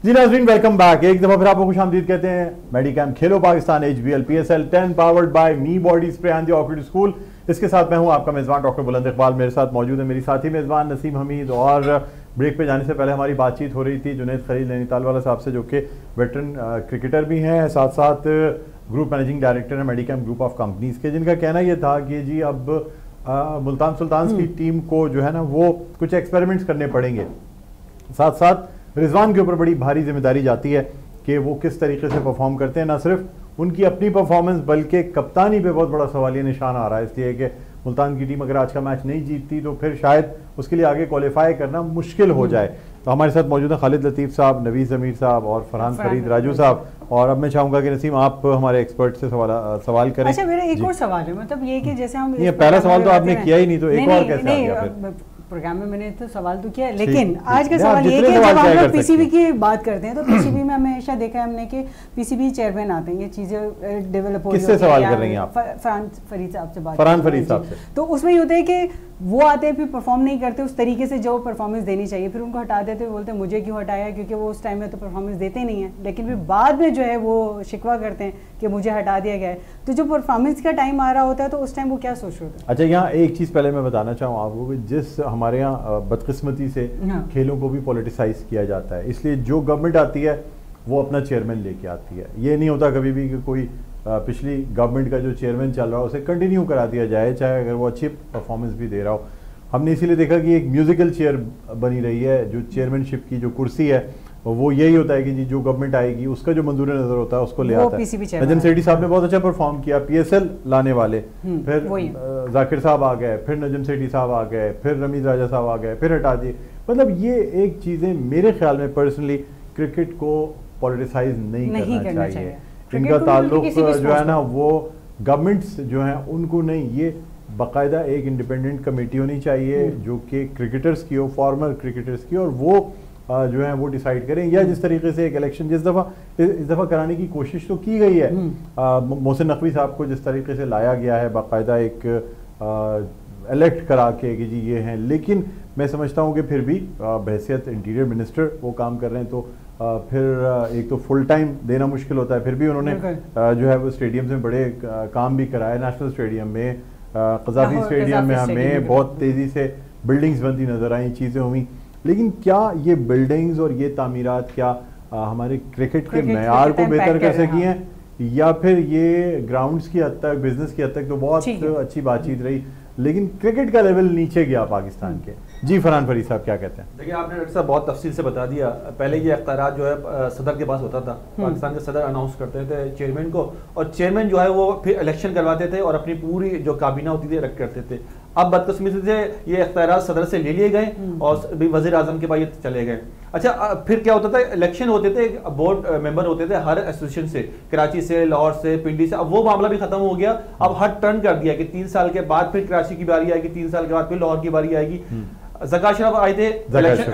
जी नाज़रीन, welcome back. एक दफा फिर आपको खुशामदीद कहते हैं मेडिकैम खेलो Pakistan HBL PSL 10 powered by me body spray and the Oxford school. इसके साथ मैं हूं आपका मेज़बान डॉक्टर बुलंद इकबाल। मेरे साथ मौजूद है मेरी साथी मेज़बान नसीम हमीद। और ब्रेक पे जाने से पहले हमारी बातचीत हो रही थी जुनैद खलील नैनीताल वाला साहब से, जो कि वेटरन क्रिकेटर भी हैं, साथ साथ ग्रुप मैनेजिंग डायरेक्टर है मेडिकैम ग्रुप ऑफ कंपनीज के, जिनका कहना यह था कि जी अब मुल्तान सुल्तान्स की टीम को जो है ना वो कुछ एक्सपेरिमेंट्स करने पड़ेंगे। साथ साथ रिजवान के ऊपर बड़ी भारी जिम्मेदारी जाती है कि वो किस तरीके से परफॉर्म करते हैं। ना सिर्फ उनकी अपनी परफॉर्मेंस बल्कि कप्तानी पे बहुत बड़ा सवालिया निशान आ रहा है, इसलिए कि मुल्तान की टीम अगर आज का मैच नहीं जीतती तो फिर शायद उसके लिए आगे क्वालिफाई करना मुश्किल हो जाए। तो हमारे साथ मौजूद है खालिद लतीफ़ साहब, नवीस ज़मीर साहब और फरहान फरीद राजू साहब। और अब मैं चाहूंगा कि नसीम आप हमारे एक्सपर्ट से सवाल करें। अच्छा, मेरा एक और सवाल है, मतलब ये कि जैसे हम ये पहला सवाल तो आपने किया ही नहीं, तो एक और कैसे आ गया फिर? प्रोग्राम में मैंने तो सवाल तो किया, लेकिन आज का सवाल ये है कि जब हम लोग पीसीबी की बात करते हैं तो पीसीबी में हमेशा देखा है हमने कि पीसीबी चेयरमैन आते हैं, ये चीजें डेवलप हो रही है। किससे सवाल कर रही हैं आप? फरहान फरीद साहब से बात। फरहान फरीद साहब से। तो उसमें ये होता है कि वो आते हैं, फिर परफॉर्म नहीं करते उस तरीके से जो परफॉर्मेंस देनी चाहिए, फिर उनको हटा देते हैं, बोलते हैं मुझे क्यों हटाया, क्योंकि वो उस टाइम में तो परफॉर्मेंस देते नहीं है, लेकिन फिर बाद में जो है वो शिकवा करते हैं कि मुझे हटा दिया गया है। तो जो परफॉर्मेंस का टाइम आ रहा होता है तो उस टाइम वो क्या सोच रहे होते हैं? अच्छा, यहाँ एक चीज़ पहले मैं बताना चाहूँ आपको कि जिस हमारे यहाँ बदकिस्मती से खेलों को भी पॉलिटिसाइज किया जाता है, इसलिए जो गवर्नमेंट आती है वो अपना चेयरमैन लेके आती है। ये नहीं होता कभी भी कि कोई पिछली गवर्नमेंट का जो चेयरमैन चल रहा हो उसे कंटिन्यू करा दिया जाए, चाहे अगर वो अच्छी परफॉर्मेंस भी दे रहा हो। हमने इसीलिए देखा कि एक म्यूजिकल चेयर बनी रही है, जो चेयरमैनशिप की जो कुर्सी है वो यही होता है कि जी जो गवर्नमेंट आएगी उसका जो मंजूर नजर होता है उसको ले आता है। नजम सेठी साहब ने बहुत अच्छा परफॉर्म किया, PSL लाने वाले, फिर जाकिर साहब आ गए, फिर नजम सेठी साहब आ गए, फिर रमीज राजा साहब आ गए, फिर हटा दिए। मतलब ये एक चीज़ें मेरे ख्याल में पर्सनली क्रिकेट को पॉलिटिसाइज नहीं करना चाहिए। इनका ताल्लुक जो है ना वो गवर्नमेंट्स जो हैं उनको नहीं, ये बाकायदा एक इंडिपेंडेंट कमेटी होनी चाहिए जो कि क्रिकेटर्स की हो, फॉर्मर क्रिकेटर्स की, और वो जो है वो डिसाइड करें। या जिस तरीके से एक इलेक्शन इस दफ़ा कराने की कोशिश तो की गई है, मोहसिन नकवी साहब को जिस तरीके से लाया गया है बाकायदा एक इलेक्ट करा के कि जी ये हैं, लेकिन मैं समझता हूँ कि फिर भी बहैसियत इंटीरियर मिनिस्टर वो काम कर रहे हैं, तो फिर एक तो फुल टाइम देना मुश्किल होता है। फिर भी उन्होंने जो है वो स्टेडियम में बड़े काम भी कराए, नेशनल स्टेडियम में, कज़ाफी स्टेडियम में हमें बहुत तेज़ी से बिल्डिंग्स बनती नज़र आई, चीज़ें हुई। लेकिन क्या ये बिल्डिंग्स और ये तामीरात क्या हमारे क्रिकेट के मेयार को बेहतर कर सकी हैं, या फिर ये ग्राउंड्स की हद तक, बिजनेस की हद तक तो बहुत अच्छी बातचीत रही, लेकिन क्रिकेट का लेवल नीचे गया पाकिस्तान के। जी फरहान फरीद साहब क्या कहते हैं? देखिए, आपने डॉक्टर साहब बहुत तफसील से बता दिया। पहले ये अख्तियार जो है सदर के पास होता था, पाकिस्तान के सदर अनाउंस करते थे चेयरमैन को, और चेयरमैन जो है वो फिर इलेक्शन करवाते थे और अपनी पूरी जो काबीना होती थी रख करते थे। अब बदकिस्मती से ये अख्तियार सदर से ले लिए गए और वज़ीर आज़म के पास ये चले गए। अच्छा, फिर क्या होता था, इलेक्शन होते थे, बोर्ड मेंबर होते थे हर एसोसिएशन से, कराची से, लाहौर से, पिंडी से। अब वो मामला भी खत्म हो गया। अब हर टर्न कर दिया कि 3 साल के बाद फिर कराची की बारी आएगी, 3 साल के बाद फिर लाहौर की बारी आएगी। ज़का शरफ आए थे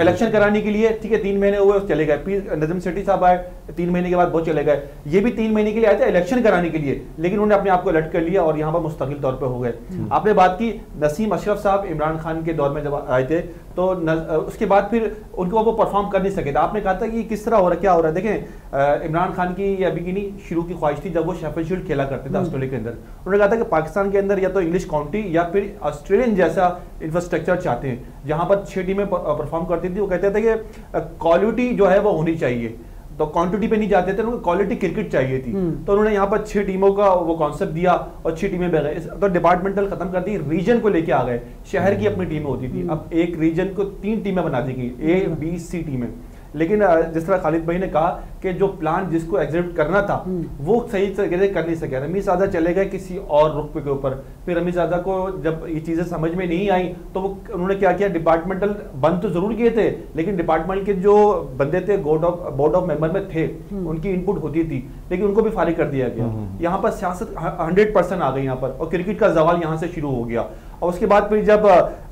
इलेक्शन कराने के लिए, ठीक है, 3 महीने हुए चले गए। फिर नजम सेठी साहब आए 3 महीने के बाद वो चले गए। ये भी 3 महीने के लिए आए थे इलेक्शन कराने के लिए, लेकिन उन्होंने अपने आप को अलर्ट कर लिया और यहाँ पर मुस्तकिल तौर पर हो गए। आपने बात की नसीम अशरफ साहब इमरान खान के दौर में जब आए थे तो उसके बाद फिर उनको वो परफॉर्म कर नहीं सके थे। आपने कहा था कि किस तरह हो रहा है, क्या हो रहा है। देखें, इमरान खान की अभी की नहीं, शुरू की ख्वाहिश थी जब वो शेफील्ड शील्ड खेला करते थे ऑस्ट्रेलिया के अंदर। उन्होंने कहा था कि पाकिस्तान के अंदर या तो इंग्लिश काउंटी या फिर ऑस्ट्रेलियन जैसा इंफ्रास्ट्रक्चर चाहते हैं जहां पर 6 टीमें परफॉर्म करती थी। वो कहते थे कि क्वालिटी जो है वो होनी चाहिए, तो क्वांटिटी पे नहीं जाते थे, उनको क्वालिटी क्रिकेट चाहिए थी। तो उन्होंने यहाँ पर 6 टीमों का वो कॉन्सेप्ट दिया और 6 टीमें बह गए। तो डिपार्टमेंटल खत्म कर दी, रीजन को लेके आ गए। शहर की अपनी टीमें होती थी, अब एक रीजन को 3 टीमें बना दी गई, A, B, C टीमें। लेकिन जिस तरह खालिद भाई ने कहा कि जो प्लान जिसको एग्जीक्यूट करना था वो सही तरीके से कर नहीं सके। रमीज आज़ा चले गए किसी और रुख के ऊपर। फिर रमीज आज़ा को जब ये चीज़ें समझ में नहीं आई तो वो उन्होंने क्या किया, डिपार्टमेंटल बंद तो जरूर किए थे, लेकिन डिपार्टमेंट के जो बंदे थे बोर्ड ऑफ मेंबर में थे, उनकी इनपुट होती थी, लेकिन उनको भी फारिग कर दिया गया। यहाँ पर सियासत 100% आ गई यहाँ पर, और क्रिकेट का जवाल यहाँ से शुरू हो गया। और उसके बाद फिर जब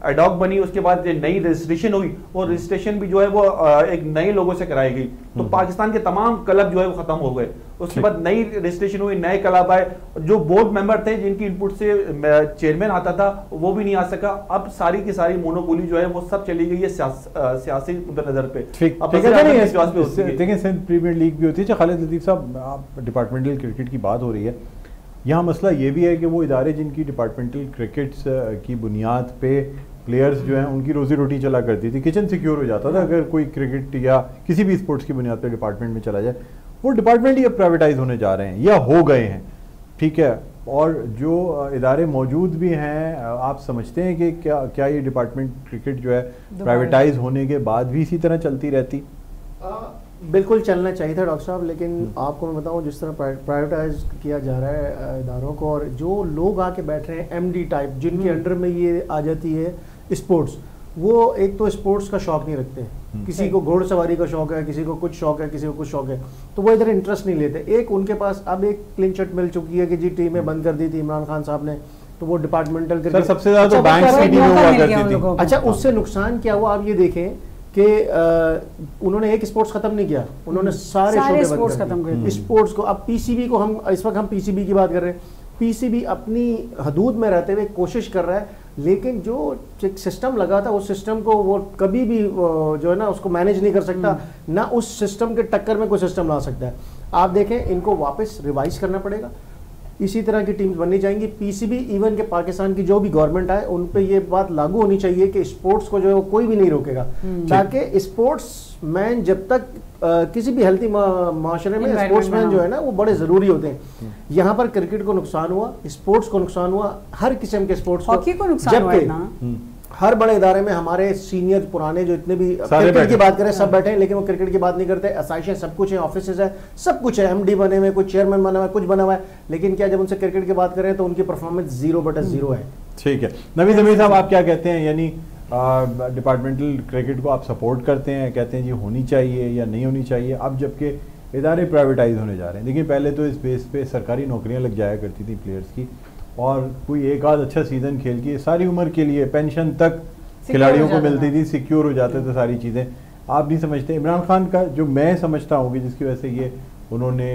एडॉक बनी, उसके बाद नई रजिस्ट्रेशन हुई, वो रजिस्ट्रेशन भी जो है वो एक नए लोगों से कराई गई, तो पाकिस्तान के तमाम क्लब जो है वो खत्म हो गए। उसके बाद नई रजिस्ट्रेशन हुई, नए क्लब आए, जो बोर्ड मेंबर थे जिनकी इनपुट से चेयरमैन आता था वो भी नहीं आ सका। अब सारी की सारी मोनोपोली जो है वो सब चली गई है सियासी नजर पे। देखिए सिंध प्रीमियर लीग भी होती है। खालिद लतीफ़ साहब, डिपार्टमेंटल क्रिकेट की बात हो रही है, यहाँ मसला ये भी है कि वो इदारे जिनकी डिपार्टमेंटल क्रिकेट की बुनियाद पे प्लेयर्स जो हैं उनकी रोजी रोटी चला करती थी, किचन सिक्योर हो जाता था अगर कोई क्रिकेट या किसी भी स्पोर्ट्स की बुनियाद पे डिपार्टमेंट में चला जाए, वो डिपार्टमेंट ही अब प्राइवेटाइज होने जा रहे हैं या हो गए हैं, ठीक है। और जो इदारे मौजूद भी हैं, आप समझते हैं कि क्या ये डिपार्टमेंट क्रिकेट जो है प्राइवेटाइज होने के बाद भी इसी तरह चलती रहती? बिल्कुल चलना चाहिए था डॉक्टर साहब, लेकिन आपको मैं बताऊं जिस तरह प्राइवेटाइज किया जा रहा है इदारों को, और जो लोग आके बैठ रहे हैं एमडी टाइप जिनके अंडर में ये आ जाती है स्पोर्ट्स, वो एक तो स्पोर्ट्स का शौक नहीं रखते, किसी को घोड़सवारी का शौक है, किसी को कुछ शौक है, किसी को कुछ शौक है, तो वो इधर इंटरेस्ट नहीं लेते। एक उनके पास अब एक क्लीन चिट मिल चुकी है कि जी टीमें बंद कर दी थी इमरान खान साहब ने, तो वो डिपार्टमेंटल क्रिकेट सबसे ज्यादा बैंक की टीमें हुआ करती थी। अच्छा, उससे नुकसान क्या हुआ आप ये देखें कि उन्होंने एक स्पोर्ट्स खत्म नहीं किया, उन्होंने सारे स्पोर्ट्स खत्म कर दिए। स्पोर्ट्स को अब पीसीबी को हम इस वक्त पीसीबी की बात कर रहे हैं, पीसीबी अपनी हदूद में रहते हुए कोशिश कर रहा है, लेकिन जो सिस्टम लगा था उस सिस्टम को वो कभी भी जो है ना उसको मैनेज नहीं कर सकता, ना उस सिस्टम के टक्कर में कोई सिस्टम ला सकता है। आप देखें इनको वापस रिवाइज करना पड़ेगा, इसी तरह की टीम्स बननी जाएंगी। पीसीबी इवन के पाकिस्तान की जो भी गवर्नमेंट आए उन पे ये बात लागू होनी चाहिए कि स्पोर्ट्स को जो है वो कोई भी नहीं रोकेगा, ताकि स्पोर्ट्स मैन जब तक किसी भी हेल्थी माशरे में स्पोर्ट्समैन जो है ना वो बड़े जरूरी होते हैं। यहाँ पर क्रिकेट को नुकसान हुआ, स्पोर्ट्स को नुकसान हुआ, हर किस्म के स्पोर्ट्स को नुकसान हुआ। हर बड़े इदारे में हमारे सीनियर पुराने जो इतने भी क्रिकेट की बात करें सब बैठे हैं, लेकिन वो क्रिकेट की बात नहीं करते। आसाइशें सब कुछ है, ऑफिस है, सब कुछ है, एमडी बने हुए, कोई चेयरमैन बना हुआ है, कुछ बना हुआ है, लेकिन क्या जब उनसे क्रिकेट की बात करें तो उनकी परफॉर्मेंस 0/0 है। ठीक है, नवीद ज़मीर साहब आप क्या कहते हैं, यानी डिपार्टमेंटल क्रिकेट को आप सपोर्ट करते हैं, कहते हैं जी होनी चाहिए या नहीं होनी चाहिए? अब जबकि इदारे प्राइवेटाइज होने जा रहे हैं, देखिए पहले तो इस बेस पे सरकारी नौकरियां लग जाया करती थी प्लेयर्स की, और कोई एक आध अच्छा सीजन खेल के सारी उम्र के लिए पेंशन तक खिलाड़ियों को मिलती थी, सिक्योर हो जाते थे सारी चीज़ें। आप नहीं समझते इमरान खान का जो मैं समझता हूँ कि जिसकी वजह से ये उन्होंने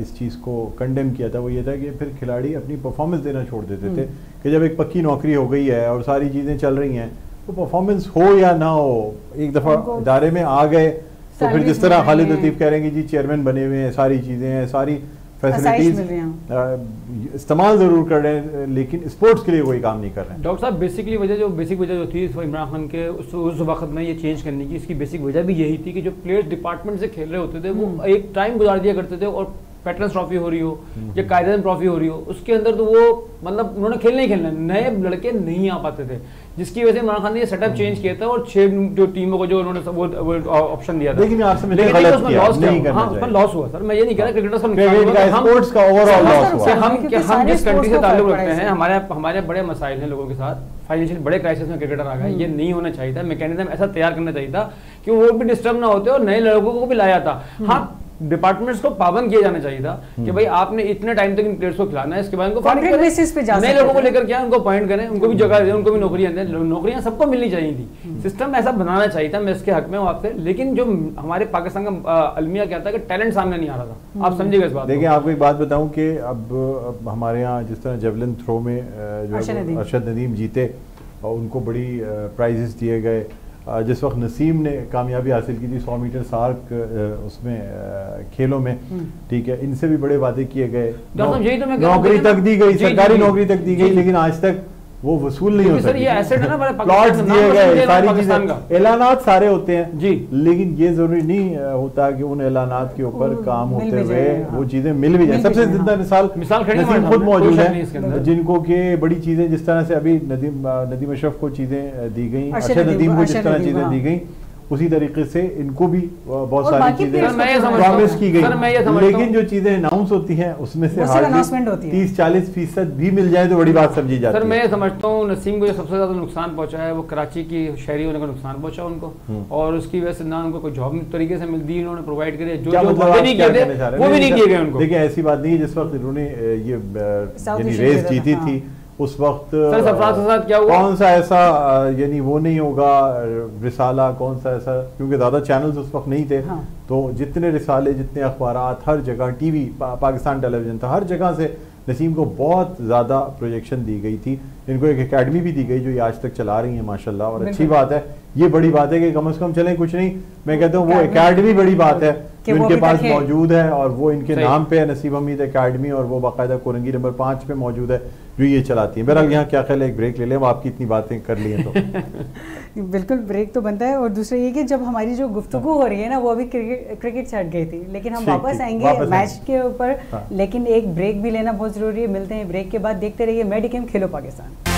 इस चीज़ को कंडेम किया था, वो ये था कि फिर खिलाड़ी अपनी परफॉर्मेंस देना छोड़ देते थे कि जब एक पक्की नौकरी हो गई है और सारी चीज़ें चल रही हैं तो परफॉर्मेंस हो या ना हो, एक दफ़ा इदारे में आ गए तो फिर जिस तरह खालिद लतीफ़ कह रहे हैं कि जी चेयरमैन बने हुए हैं, सारी चीज़ें हैं, सारी फैसिलिटीज इस्तेमाल जरूर कर रहे हैं, लेकिन स्पोर्ट्स के लिए कोई काम नहीं कर रहे हैं। डॉक्टर साहब बेसिक वजह जो थी इमरान खान के उस वक्त में ये चेंज करने की, इसकी बेसिक वजह भी यही थी कि जो प्लेयर्स डिपार्टमेंट से खेल रहे होते थे वो एक टाइम गुजार दिया करते थे, और पैटर्न्स ट्रॉफी हो रही हो या कायदन ट्रॉफी हो रही हो उसके अंदर तो वो मतलब उन्होंने खेलना ही खेलना, नए लड़के नहीं आ पाते थे, जिसकी वजह से इमरान खान ने ये सेटअप चेंज किया था और 6 जो टीमों को जो उन्होंने वो ऑप्शन दिया था। लेकिन आप समझते हैं गलत किया, नहीं करना चाहिए। लॉस हुआ सर, मैं ये नहीं कह रहा क्रिकेटर्स का स्पोर्ट्स का ओवरऑल लॉस हुआ। हम जिस कंट्री से ताल्लुक रखते हैं, हमारे बड़े मसाइल हैं लोगों के साथ, फाइनेंशियल बड़े क्राइसिस में क्रिकेटर आ गए, ये नहीं होना चाहिए था। मैकेनिज्म ऐसा तैयार करना चाहिए था कि वो भी डिस्टर्ब ना होते और नए लड़कों को भी लाया था। हाँ, डिपार्टमेंट्स को पाबंद किया जाना चाहिए था कि भाई आपने इतने टाइम तक इन प्लेयर्स को खिलाना है, इसके बाद उनको नए लोगों को लेकर क्या उनको अपॉइंट करें, उनको भी जगह दें, उनको भी नौकरियां दें, नौकरियां सबको मिलनी चाहिए थी। सिस्टम ऐसा बनाना चाहिए था, मैं इसके हक में हूं आपसे, लेकिन जो हमारे पाकिस्तान का अलमिया क्या था कि टैलेंट सामने नहीं आ रहा था। आप समझिएगा इस बात। देखिए आपको एक बात बताऊं कि अब हमारे यहाँ जिस तरह जेवलिन थ्रो में जो अरशद नदीम जीते और उनको बड़ी प्राइजेस दिए गए, जिस वक्त नसीम ने कामयाबी हासिल की थी 100 मीटर सार्क उसमें खेलों में, ठीक है, इनसे भी बड़े वादे किए गए, नौकरी तक दी गई, सरकारी नौकरी तक दी गई, लेकिन आज तक वो वसूल नहीं हो सकी। प्लॉट्स दिए गए, सारी चीजें, ऐलानात सारे होते हैं जी, लेकिन ये जरूरी नहीं होता कि उन ऐलानात के ऊपर काम होते हुए वो चीजें मिल भी जाए। सबसे जिंदा मिसाल खुद मौजूद है जिनको कि बड़ी चीजें, जिस तरह से अभी नदीम अशरफ को चीजें दी गई, अरशद नदीम को जिस तरह चीजें दी गई, उसी तरीके से इनको भी बहुत सारी चीजें प्रॉमिस की गई, लेकिन जो चीजें अनाउंस होती हैं उसमें से 30-40% भी मिल जाए तो बड़ी बात समझी जाती है। सर मैं ये समझता हूँ नसीम को जो सबसे ज्यादा नुकसान पहुंचा है वो कराची की शहरी होने का नुकसान पहुंचा उनको, और उसकी वजह से ना उनको कोई जॉब तरीके से मिलती, उन्होंने प्रोवाइड करे जो नहीं किए थे वो भी नहीं किए गए उनको। देखिए ऐसी बात नहीं है, जिस वक्त इन्होंने ये रेस जीती थी उस वक्त सरफराज के साथ क्या हुआ? कौन सा ऐसा यानी वो नहीं होगा रिसाला, कौन सा ऐसा, क्योंकि ज़्यादा चैनल्स उस वक्त नहीं थे। हाँ। तो जितने रिसाले, जितने अखबारात, हर जगह टीवी, पाकिस्तान टेलीविज़न था, हर जगह से नसीम को बहुत ज़्यादा प्रोजेक्शन दी गई थी। इनको एक एकेडमी भी दी गई जो ये आज तक चला रही है माशाल्लाह, और अच्छी बात है। ये बड़ी बात है कि कम से कम चलें, कुछ नहीं, मैं कहता हूँ वो एकेडमी बड़ी बात है जो इनके पास मौजूद है, और वो इनके नाम पे है नसीब हमीद एकेडमी, और वो बाकायदा कोरंगी नंबर 5 पे मौजूद है जो ये चलाती है। बहरहाल यहाँ क्या ख्याल है, एक ब्रेक ले लें, आपकी इतनी बातें कर ली हैं तो बिल्कुल ब्रेक तो बनता है। और दूसरा ये कि जब हमारी जो गुफ्तगू हो रही है ना वो अभी क्रिकेट से हट गई थी, लेकिन हम वापस आएंगे मैच के ऊपर। लेकिन एक ब्रेक भी लेना बहुत ज़रूरी है। मिलते हैं ब्रेक के बाद, देखते रहिए मेडिकेम खेलो पाकिस्तान।